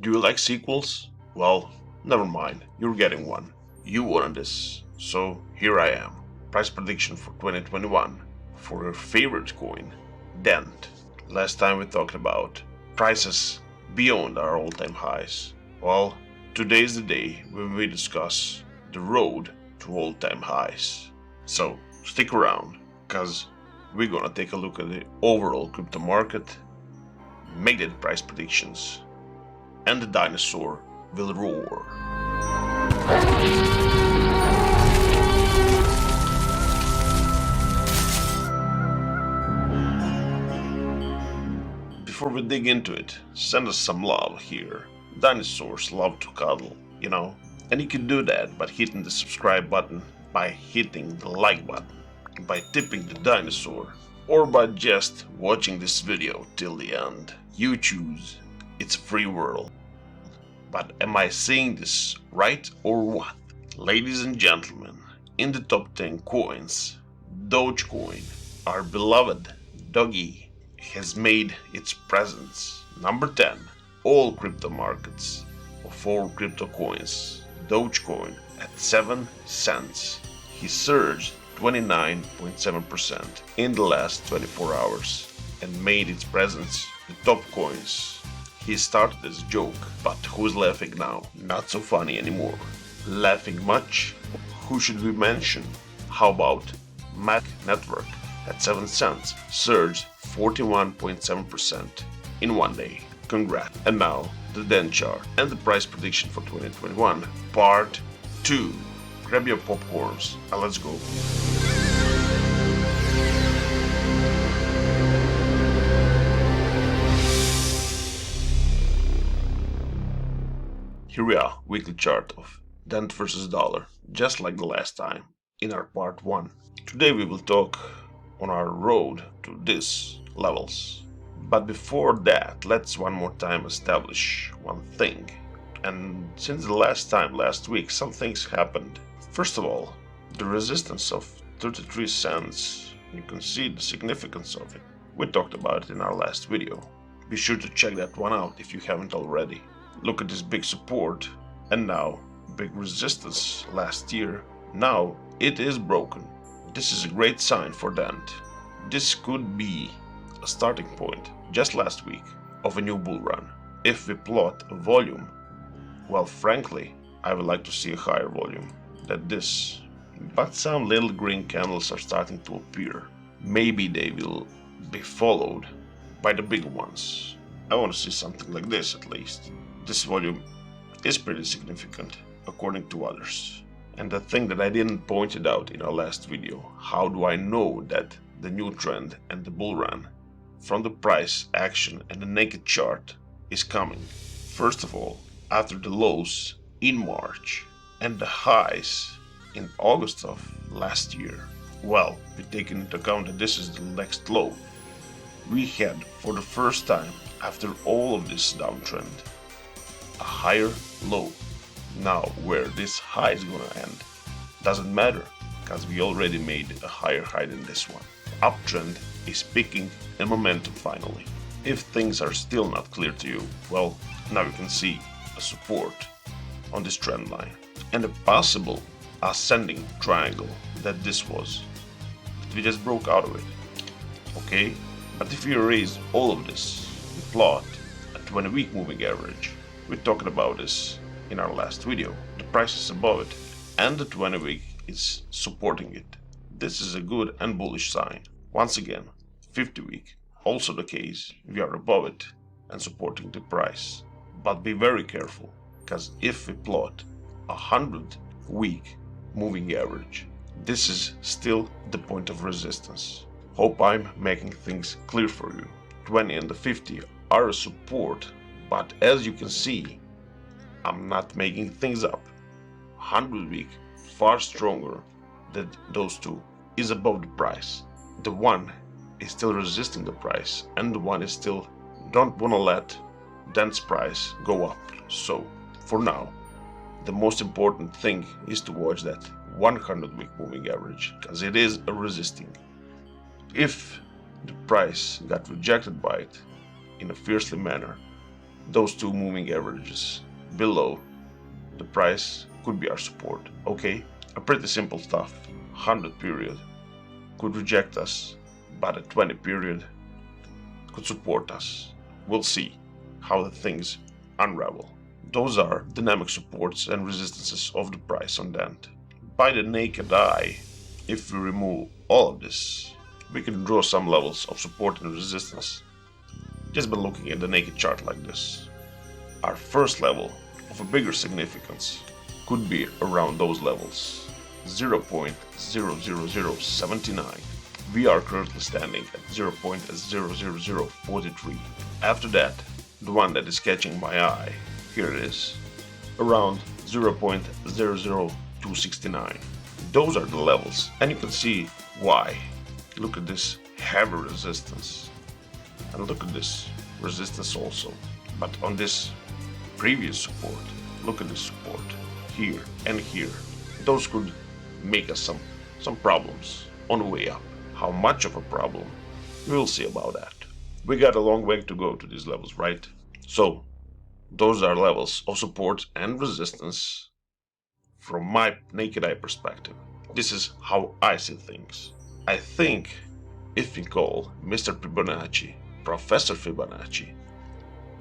Do you like sequels? Well, never mind, you're getting one. You wanted this, so here I am. Price prediction for 2021 for your favorite coin, Dent. Last time we talked about prices beyond our all-time highs. Well, today's the day when we discuss the road to all-time highs. So stick around, cause we're gonna take a look at the overall crypto market, make the price predictions, and the dinosaur will roar. Before we dig into it, send us some love here. Dinosaurs love to cuddle, you know, and you can do that by hitting the subscribe button, by hitting the like button, by tipping the dinosaur, or by just watching this video till the end. You choose. It's a free world. But am I saying this right or what? Ladies and gentlemen, in the top 10 coins, Dogecoin, our beloved doggy, has made its presence. Number 10, all crypto markets of all crypto coins, Dogecoin at 7 cents. He surged 29.7% in the last 24 hours and made its presence in top coins. He started as a joke, but who's laughing now? Not so funny anymore. Laughing much? Who should we mention? How about Mac Network at 7 cents, surged 41.7% in one day. Congrats. And now the Dent chart and the price prediction for 2021, part 2. Grab your popcorns and let's go. Here we are, weekly chart of Dent versus dollar, just like the last time in our part 1. Today we will talk on our road to these levels. But before that, let's one more time establish one thing. And since the last time, last week, some things happened. First of all, the resistance of 33 cents, you can see the significance of it. We talked about it in our last video. Be sure to check that one out if you haven't already. Look at this big support and now big resistance last year. Now it is broken. This is a great sign for Dent. This could be a starting point, just last week, of a new bull run. If we plot a volume, well, frankly, I would like to see a higher volume than this. But some little green candles are starting to appear. Maybe they will be followed by the big ones. I want to see something like this at least. This volume is pretty significant, according to others. And the thing that I didn't point it out in our last video, how do I know that the new trend and the bull run from the price action and the naked chart is coming? First of all, after the lows in March and the highs in August of last year, well, we take into account that this is the next low, we had for the first time after all of this downtrend a higher low. Now where this high is gonna end doesn't matter, because we already made a higher high than this one. Uptrend is picking in momentum finally. If things are still not clear to you, well, now you can see a support on this trend line and a possible ascending triangle that this was. We just broke out of it. Okay, but if we erase all of this and plot a 20-week moving average, we talked about this in our last video. The price is above it and the 20-week is supporting it. This is a good and bullish sign. Once again, 50-week, also the case. We are above it and supporting the price. But be very careful, because if we plot a 100-week moving average, this is still the point of resistance. Hope I'm making things clear for you. 20 and the 50 are a support, but as you can see, I'm not making things up. 100-week, far stronger than those two, is above the price. The one is still resisting the price, and the one is still don't want to let Dent's price go up. So for now, the most important thing is to watch that 100-week moving average, because it is a resisting. If the price got rejected by it in a fiercely manner, those two moving averages below the price could be our support. Okay, a pretty simple stuff. 100 period could reject us, but a 20 period could support us. We'll see how the things unravel. Those are dynamic supports and resistances of the price on Dent. By the naked eye, if we remove all of this, we can draw some levels of support and resistance just by looking at the naked chart like this. Our first level of a bigger significance could be around those levels, 0.00079. We are currently standing at 0.00043. After that, the one that is catching my eye, here it is, around 0.00269. Those are the levels, and you can see why. Look at this heavy resistance, and look at this resistance also. But on this previous support, look at this support here and here. Those could make us some problems on the way up. How much of a problem? We'll see about that. We got a long way to go to these levels, right? So those are levels of support and resistance from my naked eye perspective. This is how I see things. I think if we call Mr. Fibonacci Professor Fibonacci,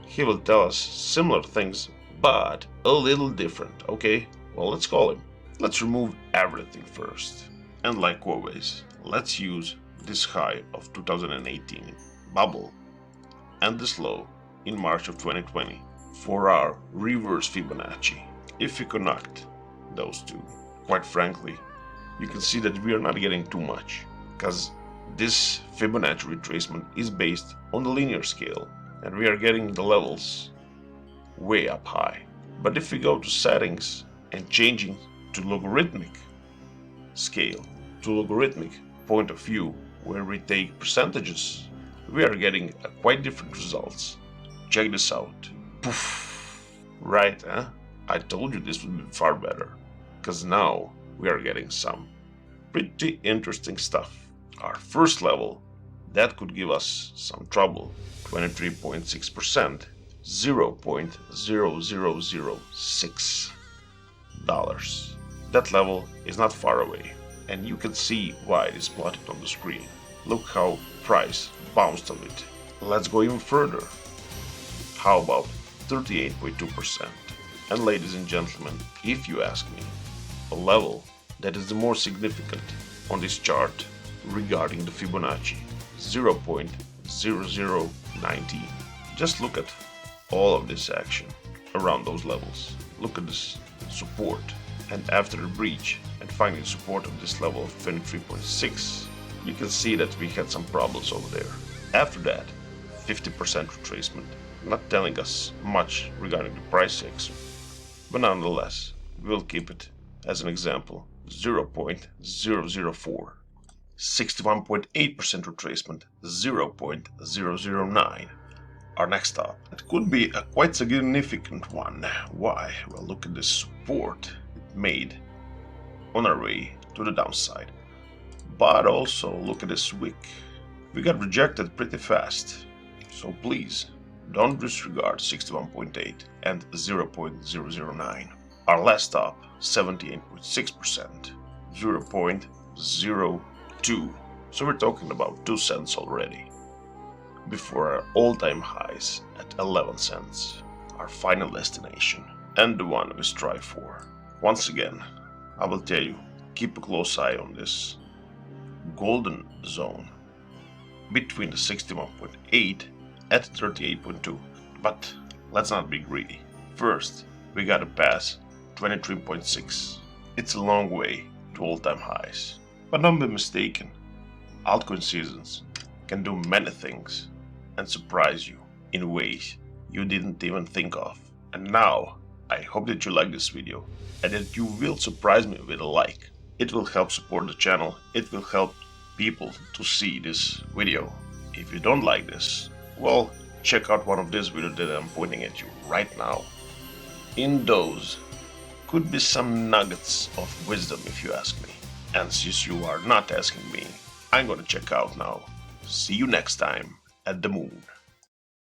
he will tell us similar things, but a little different, okay? Well, let's call him. Let's remove everything first. And like always, let's use this high of 2018 bubble and this low in March of 2020 for our reverse Fibonacci. If we connect those two, quite frankly, you can see that we are not getting too much, because this Fibonacci retracement is based on the linear scale, and we are getting the levels way up high. But if we go to settings and changing to logarithmic scale, to logarithmic point of view, where we take percentages, we are getting quite different results. Check this out. Poof. Right, huh? I told you this would be far better, because now we are getting some pretty interesting stuff. Our first level, that could give us some trouble, 23.6%, $0.0006. That level is not far away, and you can see why it is plotted on the screen. Look how price bounced on it. Let's go even further. How about 38.2%? And ladies and gentlemen, if you ask me, a level that is the more significant on this chart regarding the Fibonacci, 0.0019. Just look at all of this action around those levels. Look at this support, and after the breach and finding support of this level of 23.6, you can see that we had some problems over there. After that, 50% retracement, not telling us much regarding the price action, but nonetheless, we'll keep it as an example, 0.004. 61.8% retracement, 0.009. Our next stop. It could be a quite significant one. Why? Well, look at this support it made on our way to the downside. But also look at this wick. We got rejected pretty fast. So please, don't disregard 61.8 and 0.009. Our last stop, 78.6%, 0.02. So we're talking about 2 cents already. Before our all-time highs at 11 cents, our final destination, and the one we strive for. Once again, I will tell you, keep a close eye on this golden zone between the 61.8 at 38.2. But let's not be greedy. First, we gotta pass 23.6. It's a long way to all-time highs. But don't be mistaken, altcoin seasons can do many things and surprise you in ways you didn't even think of. And now, I hope that you like this video and that you will surprise me with a like. It will help support the channel, it will help people to see this video. If you don't like this, well, check out one of these videos that I'm pointing at you right now. In those could be some nuggets of wisdom if you ask me. And since you are not asking me, I'm gonna check out now. See you next time at the moon.